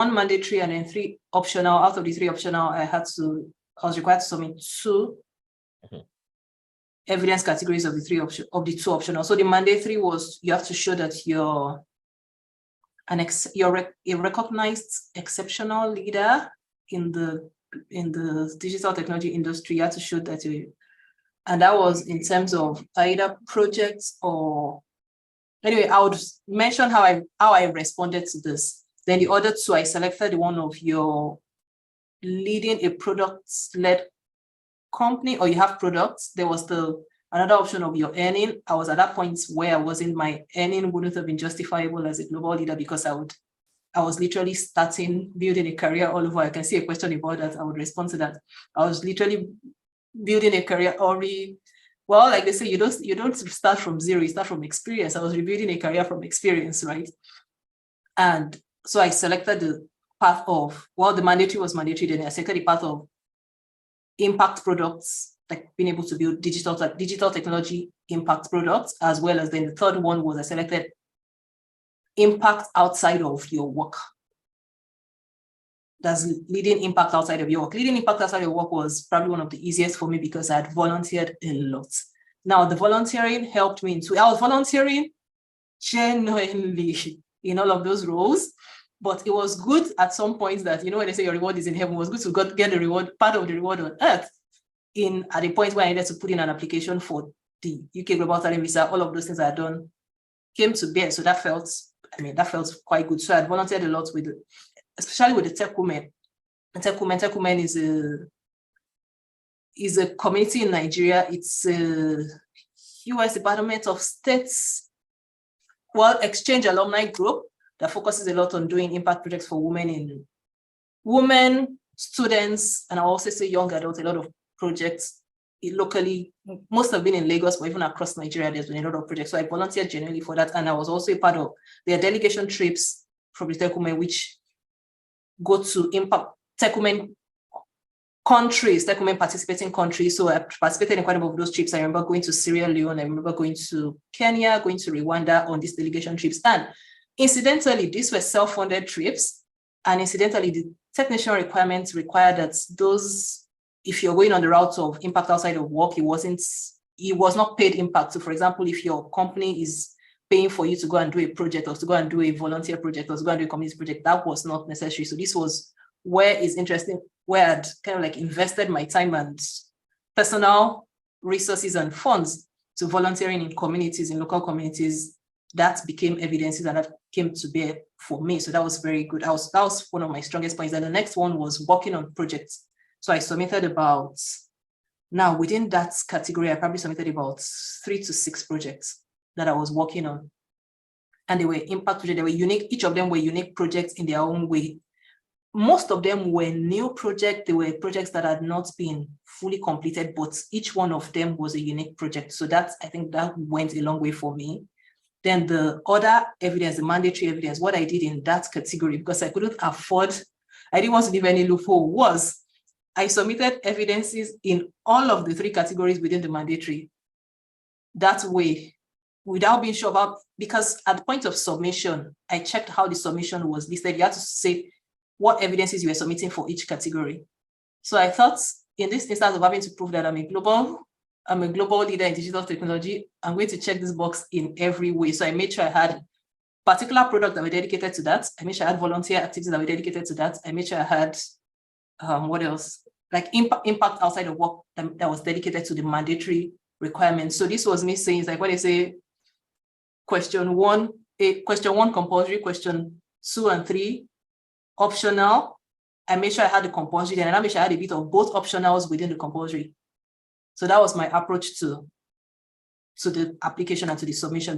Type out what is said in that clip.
one mandatory and then 3 optional. Out of the 3 optional, I was required to submit 2 evidence categories of the 2 optional. So the mandatory was you have to show that you're a recognized exceptional leader in the digital technology industry. You have to show that and that was in terms of either projects or anyway. I would mention how I responded to this. Then the other 2, I selected one of your leading a product-led company, or you have products. There was another option of your earning. I was at that point where my earning wouldn't have been justifiable as a global leader because I was literally starting building a career all over. I can see a question about that. I would respond to that. I was literally building a career already. Well, like they say, you don't start from zero, you start from experience. I was rebuilding a career from experience, right? And so I selected the path of, well, the mandatory was mandatory, then I selected the path of impact products, like being able to build digital technology impact products, as well as then the third one was I selected impact outside of your work. That's leading impact outside of your work. Leading impact outside of your work was probably one of the easiest for me because I had volunteered a lot. Now, the volunteering helped me I was volunteering genuinely in all of those roles, but it was good at some points that, when they say your reward is in heaven, it was good to get the reward, part of the reward on earth. At the point where I needed to put in an application for the UK Global Talent Visa, all of those things I had done came to bear. So that felt quite good. So I had volunteered a lot especially with the tech women. And tech women is a community in Nigeria. It's a US Department of State's exchange alumni group that focuses a lot on doing impact projects for women, students, and I also say young adults. A lot of projects locally, most have been in Lagos, but even across Nigeria, there's been a lot of projects. So I volunteered generally for that. And I was also a part of their delegation trips from the tech women, which go to impact tech women countries, tech women participating countries. So I participated in quite a number of those trips. I remember going to Sierra Leone. I remember going to Kenya, going to Rwanda on these delegation trips. And incidentally, these were self-funded trips. And incidentally, the technician requirements require that if you're going on the route of impact outside of work, it was not paid impact. So for example, if your company is paying for you to go and do a project or to go and do a volunteer project or to go and do a community project, that was not necessary. So this was where it's interesting, where I'd kind of like invested my time and personal resources and funds to volunteering in communities, in local communities. That became evidences and that came to bear for me. So that was very good. That was one of my strongest points. And the next one was working on projects. So I submitted within that category, I probably submitted about 3 to 6 projects that I was working on. And they were impact projects, they were unique. Each of them were unique projects in their own way. Most of them were new projects. They were projects that had not been fully completed, but each one of them was a unique project. So I think that went a long way for me. Then the other evidence, the mandatory evidence, what I did in that category, because I didn't want to leave any loophole, was I submitted evidences in all of the 3 categories within the mandatory. That way, without being sure about, because at the point of submission, I checked how the submission was listed. You had to say what evidences you were submitting for each category. So I thought in this instance of having to prove that I'm a global leader in digital technology, I'm going to check this box in every way. So I made sure I had particular products that were dedicated to that. I made sure I had volunteer activities that were dedicated to that. I made sure I had, what else? Like impact outside of work that was dedicated to the mandatory requirements. So this was me saying, it's like what they say, question one compulsory, question 2 and 3 optional. I made sure I had the compulsory, and I made sure I had a bit of both optionals within the compulsory. So that was my approach to the application and to the submission.